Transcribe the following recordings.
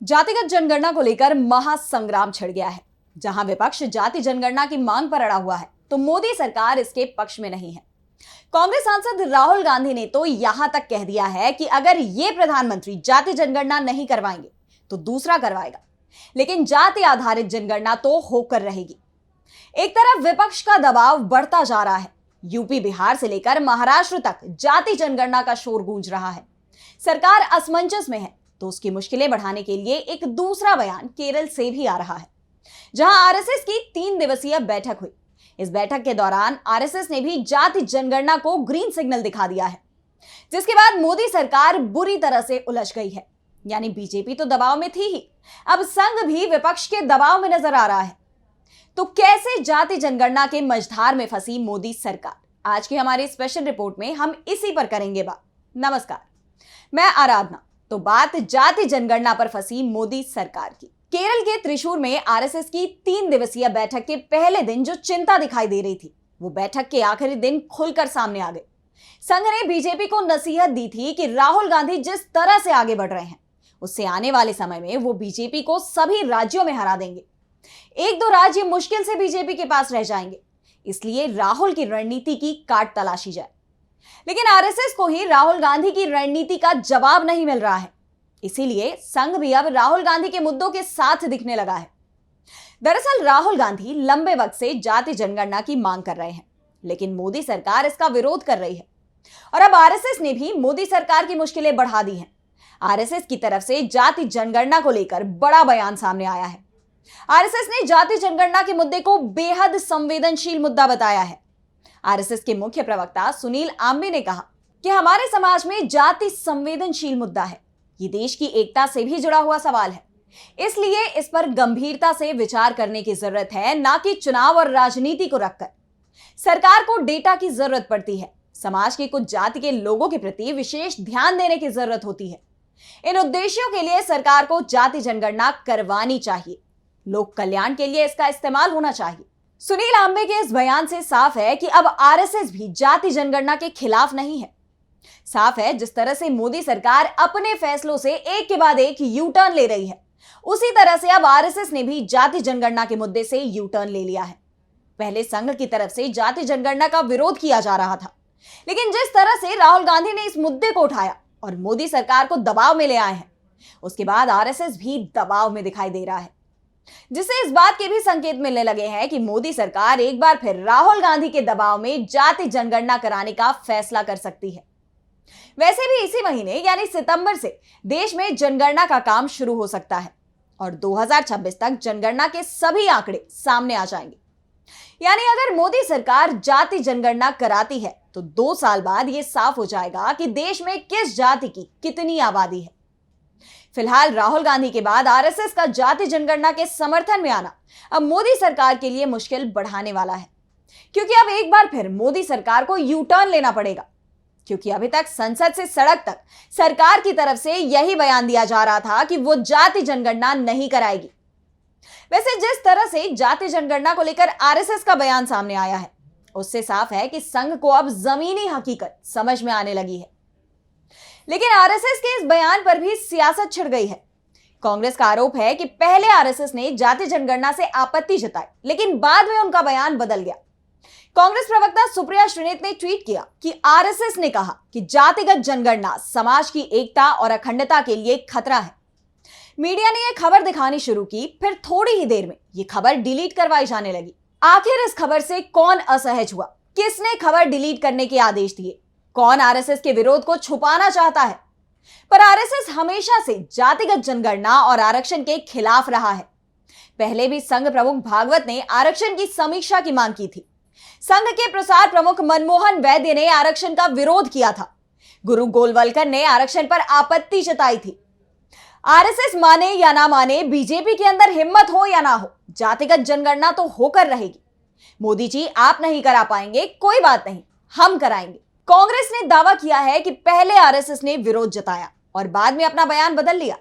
जातिगत जनगणना को लेकर महासंग्राम छिड़ गया है। जहां विपक्ष जाति जनगणना की मांग पर अड़ा हुआ है, तो मोदी सरकार इसके पक्ष में नहीं है। कांग्रेस सांसद राहुल गांधी ने तो यहां तक कह दिया है कि अगर ये प्रधानमंत्री जाति जनगणना नहीं करवाएंगे तो दूसरा करवाएगा, लेकिन जाति आधारित जनगणना तो होकर रहेगी। एक तरफ विपक्ष का दबाव बढ़ता जा रहा है, यूपी बिहार से लेकर महाराष्ट्र तक जाति जनगणना का शोर गूंज रहा है। सरकार असमंजस में है तो उसकी मुश्किलें बढ़ाने के लिए एक दूसरा बयान केरल से भी आ रहा है, जहां आरएसएस की 3 दिवसीय बैठक हुई। इस बैठक के दौरान आरएसएस ने भी जाति जनगणना को ग्रीन सिग्नल दिखा दिया है, जिसके बाद मोदी सरकार बुरी तरह से उलझ गई है। यानी बीजेपी तो दबाव में थी ही, अब संघ भी विपक्ष के दबाव में नजर आ रहा है। तो कैसे जाति जनगणना के मझधार में फंसी मोदी सरकार? आज की हमारी स्पेशल रिपोर्ट में हम इसी पर करेंगे बात। नमस्कार, मैं आराधना। तो बात जाति जनगणना पर फंसी मोदी सरकार की। केरल के त्रिशूर में आरएसएस की 3 दिवसीय बैठक के पहले दिन जो चिंता दिखाई दे रही थी, वो बैठक के आखिरी दिन खुलकर सामने आ गई। संघ ने बीजेपी को नसीहत दी थी कि राहुल गांधी जिस तरह से आगे बढ़ रहे हैं, उससे आने वाले समय में वो बीजेपी को सभी राज्यों में हरा देंगे। 1-2 राज्य मुश्किल से बीजेपी के पास रह जाएंगे, इसलिए राहुल की रणनीति की काट तलाशी जाए। लेकिन आरएसएस को ही राहुल गांधी की रणनीति का जवाब नहीं मिल रहा है, इसीलिए संघ भी अब राहुल गांधी के मुद्दों के साथ दिखने लगा है। दरअसल राहुल गांधी लंबे वक्त से जाति जनगणना की मांग कर रहे हैं, लेकिन मोदी सरकार इसका विरोध कर रही है। और अब आरएसएस ने भी मोदी सरकार की मुश्किलें बढ़ा दी हैं। आरएसएस की तरफ से जाति जनगणना को लेकर बड़ा बयान सामने आया है। आरएसएस ने जाति जनगणना के मुद्दे को बेहद संवेदनशील मुद्दा बताया है। आरएसएस के मुख्य प्रवक्ता सुनील आंबे ने कहा कि हमारे समाज में जाति संवेदनशील मुद्दा है। ये देश की एकता से भी जुड़ा हुआ सवाल है, इसलिए इस पर गंभीरता से विचार करने की जरूरत है, ना कि चुनाव और राजनीति को रखकर। सरकार को डेटा की जरूरत पड़ती है। समाज के कुछ जाति के लोगों के प्रति विशेष ध्यान देने की जरूरत होती है। इन उद्देश्यों के लिए सरकार को जाति जनगणना करवानी चाहिए। लोक कल्याण के लिए इसका इस्तेमाल होना चाहिए। सुनील आंबे के इस बयान से साफ है कि अब आरएसएस भी जाति जनगणना के खिलाफ नहीं है। साफ है, जिस तरह से मोदी सरकार अपने फैसलों से एक के बाद एक यू टर्न ले रही है, उसी तरह से अब आरएसएस ने भी जाति जनगणना के मुद्दे से यू टर्न ले लिया है। पहले संघ की तरफ से जाति जनगणना का विरोध किया जा रहा था, लेकिन जिस तरह से राहुल गांधी ने इस मुद्दे को उठाया और मोदी सरकार को दबाव में ले आए हैं, उसके बाद आरएसएस भी दबाव में दिखाई दे रहा है, जिससे इस बात के भी संकेत मिलने लगे हैं कि मोदी सरकार एक बार फिर राहुल गांधी के दबाव में जाति जनगणना कराने का फैसला कर सकती है। वैसे भी इसी महीने यानी सितंबर से देश में जनगणना का काम शुरू हो सकता है और 2026 तक जनगणना के सभी आंकड़े सामने आ जाएंगे। यानी अगर मोदी सरकार जाति जनगणना कराती है तो 2 साल बाद यह साफ हो जाएगा कि देश में किस जाति की कितनी आबादी है। फिलहाल राहुल गांधी के बाद आरएसएस का जाति जनगणना के समर्थन में आना अब मोदी सरकार के लिए मुश्किल बढ़ाने वाला है, क्योंकि अब एक बार फिर मोदी सरकार को यू टर्न लेना पड़ेगा। क्योंकि अभी तक संसद से सड़क तक सरकार की तरफ से यही बयान दिया जा रहा था कि वो जाति जनगणना नहीं कराएगी। वैसे जिस तरह से जाति जनगणना को लेकर आरएसएस का बयान सामने आया है, उससे साफ है कि संघ को अब जमीनी हकीकत समझ में आने लगी है। लेकिन आरएसएस के इस बयान पर भी सियासत छिड़ गई है। कांग्रेस का आरोप है कि पहले आरएसएस ने जाति जनगणना से आपत्ति जताई, लेकिन बाद में उनका बयान बदल गया। कांग्रेस प्रवक्ता सुप्रिया श्रीनेत ने ट्वीट किया कि आरएसएस ने कहा कि जातिगत जनगणना समाज की एकता और अखंडता के लिए खतरा है। मीडिया ने यह खबर दिखानी शुरू की, फिर थोड़ी ही देर में यह खबर डिलीट करवाई जाने लगी। आखिर इस खबर से कौन असहज हुआ? किसने खबर डिलीट करने के आदेश दिए? कौन आरएसएस के विरोध को छुपाना चाहता है? पर आरएसएस हमेशा से जातिगत जनगणना और आरक्षण के खिलाफ रहा है। पहले भी संघ प्रमुख भागवत ने आरक्षण की समीक्षा की मांग की थी। संघ के प्रसार प्रमुख मनमोहन वैद्य ने आरक्षण का विरोध किया था। गुरु गोलवलकर ने आरक्षण पर आपत्ति जताई थी। आरएसएस माने या ना माने, बीजेपी के अंदर हिम्मत हो या ना हो, जातिगत जनगणना तो होकर रहेगी। मोदी जी आप नहीं करा पाएंगे, कोई बात नहीं, हम कराएंगे। कांग्रेस ने दावा किया है कि पहले आरएसएस ने विरोध जताया और बाद में अपना बयान बदल लिया।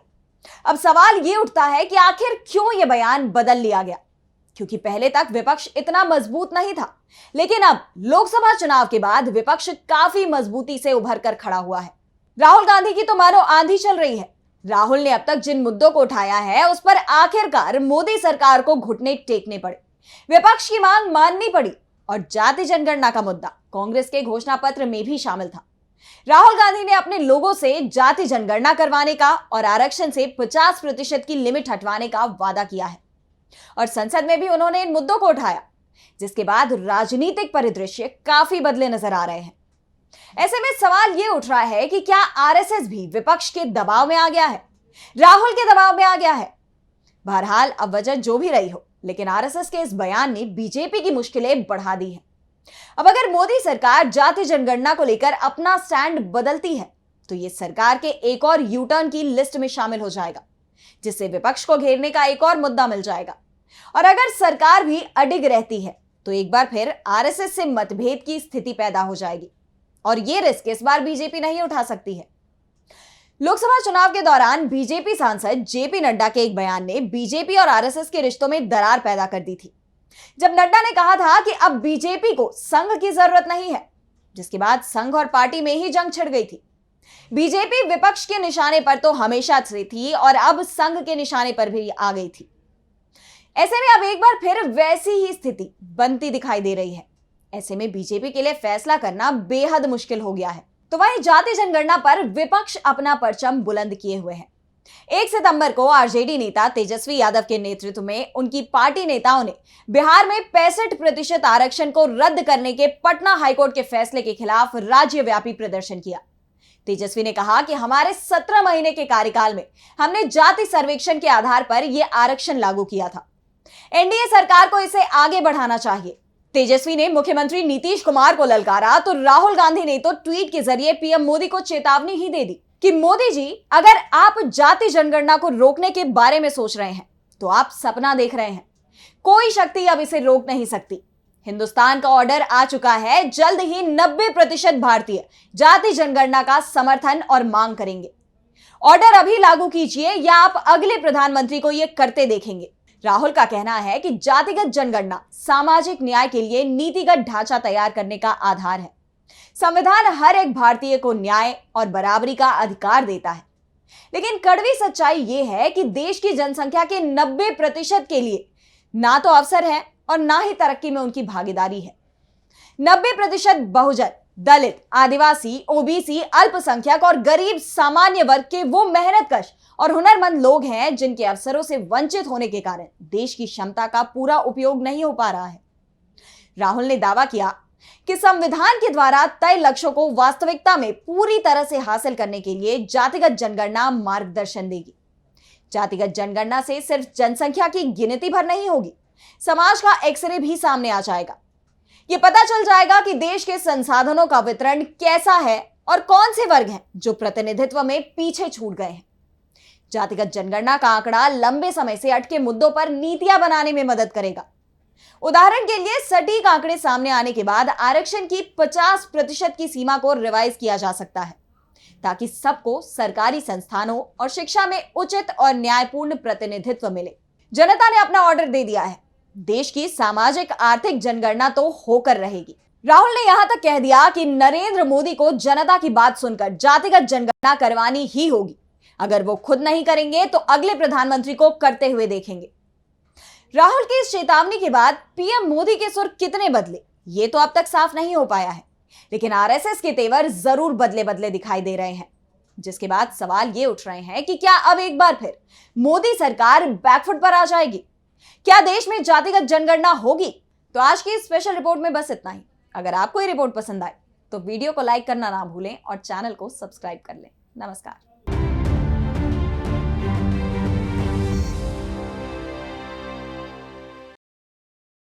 अब सवाल यह उठता है कि आखिर क्यों यह बयान बदल लिया गया? क्योंकि पहले तक विपक्ष इतना मजबूत नहीं था, लेकिन अब लोकसभा चुनाव के बाद विपक्ष काफी मजबूती से उभर कर खड़ा हुआ है। राहुल गांधी की तो मानो आंधी चल रही है। राहुल ने अब तक जिन मुद्दों को उठाया है उस पर आखिरकार मोदी सरकार को घुटने टेकने पड़े, विपक्ष की मांग माननी पड़ी और जाति जनगणना का मुद्दा कांग्रेस के घोषणा पत्र में भी शामिल था। राहुल गांधी ने अपने लोगों से जाति जनगणना करवाने का और आरक्षण से 50% की लिमिट हटवाने का वादा किया है और संसद में भी उन्होंने इन मुद्दों को उठाया, जिसके बाद राजनीतिक परिदृश्य काफी बदले नजर आ रहे हैं। ऐसे में सवाल यह उठ रहा है कि क्या आरएसएस भी विपक्ष के दबाव में आ गया है, राहुल के दबाव में आ गया है। बहरहाल अब वजह जो भी रही हो, लेकिन आरएसएस के इस बयान ने बीजेपी की मुश्किलें बढ़ा दी हैं। अब अगर मोदी सरकार जाति जनगणना को लेकर अपना स्टैंड बदलती है तो यह सरकार के एक और यू टर्न की लिस्ट में शामिल हो जाएगा, जिससे विपक्ष को घेरने का एक और मुद्दा मिल जाएगा। और अगर सरकार भी अडिग रहती है तो एक बार फिर आरएसएस से मतभेद की स्थिति पैदा हो जाएगी और यह रिस्क इस बार बीजेपी नहीं उठा सकती है। लोकसभा चुनाव के दौरान बीजेपी सांसद जेपी नड्डा के एक बयान ने बीजेपी और आरएसएस के रिश्तों में दरार पैदा कर दी थी, जब नड्डा ने कहा था कि अब बीजेपी को संघ की जरूरत नहीं है, जिसके बाद संघ और पार्टी में ही जंग छिड़ गई थी। बीजेपी विपक्ष के निशाने पर तो हमेशा से थी और अब संघ के निशाने पर भी आ गई थी। ऐसे में अब एक बार फिर वैसी ही स्थिति बनती दिखाई दे रही है। ऐसे में बीजेपी के लिए फैसला करना बेहद मुश्किल हो गया है। तो वहीं जाति जनगणना पर विपक्ष अपना परचम बुलंद किए हुए है। 1 सितंबर को आरजेडी नेता तेजस्वी यादव के नेतृत्व में उनकी पार्टी नेताओं ने बिहार में 65% आरक्षण को रद्द करने के पटना हाईकोर्ट के फैसले के खिलाफ राज्यव्यापी प्रदर्शन किया। तेजस्वी ने कहा कि हमारे 17 महीने के कार्यकाल में हमने जाति सर्वेक्षण के आधार पर यह आरक्षण लागू किया था। एनडीए सरकार को इसे आगे बढ़ाना चाहिए। तेजस्वी ने मुख्यमंत्री नीतीश कुमार को ललकारा तो राहुल गांधी ने तो ट्वीट के जरिए पीएम मोदी को चेतावनी ही दे दी कि मोदी जी, अगर आप जाति जनगणना को रोकने के बारे में सोच रहे हैं तो आप सपना देख रहे हैं। कोई शक्ति अब इसे रोक नहीं सकती। हिंदुस्तान का ऑर्डर आ चुका है। जल्द ही 90% भारतीय जाति जनगणना का समर्थन और मांग करेंगे। ऑर्डर अभी लागू कीजिए या आप अगले प्रधानमंत्री को यह करते देखेंगे। राहुल का कहना है कि जातिगत जनगणना सामाजिक न्याय के लिए नीतिगत ढांचा तैयार करने का आधार है। संविधान हर एक भारतीय को न्याय और बराबरी का अधिकार देता है, लेकिन कड़वी सच्चाई यह है कि देश की जनसंख्या के 90% के लिए ना तो अवसर है और ना ही तरक्की में उनकी भागीदारी है। 90% बहुजन, दलित, आदिवासी, ओबीसी, अल्पसंख्यक और गरीब सामान्य वर्ग के वो मेहनतकश और हुनरमंद लोग हैं जिनके अवसरों से वंचित होने के कारण देश की क्षमता का पूरा उपयोग नहीं हो पा रहा है। राहुल ने दावा किया कि संविधान के द्वारा तय लक्ष्यों को वास्तविकता में पूरी तरह से हासिल करने के लिए जातिगत जनगणना मार्गदर्शन देगी। जातिगत जनगणना से सिर्फ जनसंख्या की गिनती भर नहीं होगी, समाज का एक्सरे भी सामने आ जाएगा। यह पता चल जाएगा कि देश के संसाधनों का वितरण कैसा है और कौन से वर्ग हैं जो प्रतिनिधित्व में पीछे छूट गए हैं। जातिगत जनगणना का आंकड़ा लंबे समय से अटके मुद्दों पर नीतियां बनाने में मदद करेगा। उदाहरण के लिए सटीक आंकड़े सामने आने के बाद आरक्षण की 50% की सीमा को रिवाइज किया जा सकता है, ताकि सबको सरकारी संस्थानों और शिक्षा में उचित और न्यायपूर्ण प्रतिनिधित्व मिले। जनता ने अपना ऑर्डर दे दिया है। देश की सामाजिक आर्थिक जनगणना तो होकर रहेगी। राहुल ने यहां तक कह दिया कि नरेंद्र मोदी को जनता की बात सुनकर जातिगत जनगणना करवानी ही होगी। अगर वो खुद नहीं करेंगे तो अगले प्रधानमंत्री को करते हुए देखेंगे। राहुल की इस चेतावनी के बाद पीएम मोदी के सुर कितने बदले, ये तो अब तक साफ नहीं हो पाया है, लेकिन आरएसएस के तेवर जरूर बदले बदले दिखाई दे रहे हैं। जिसके बाद सवाल ये उठ रहे हैं कि क्या अब एक बार फिर मोदी सरकार बैकफुट पर आ जाएगी? क्या देश में जातिगत जनगणना होगी? तो आज की स्पेशल रिपोर्ट में बस इतना ही। अगर आपको ये रिपोर्ट पसंद आए तो वीडियो को लाइक करना ना भूलें और चैनल को सब्सक्राइब कर लें। नमस्कार।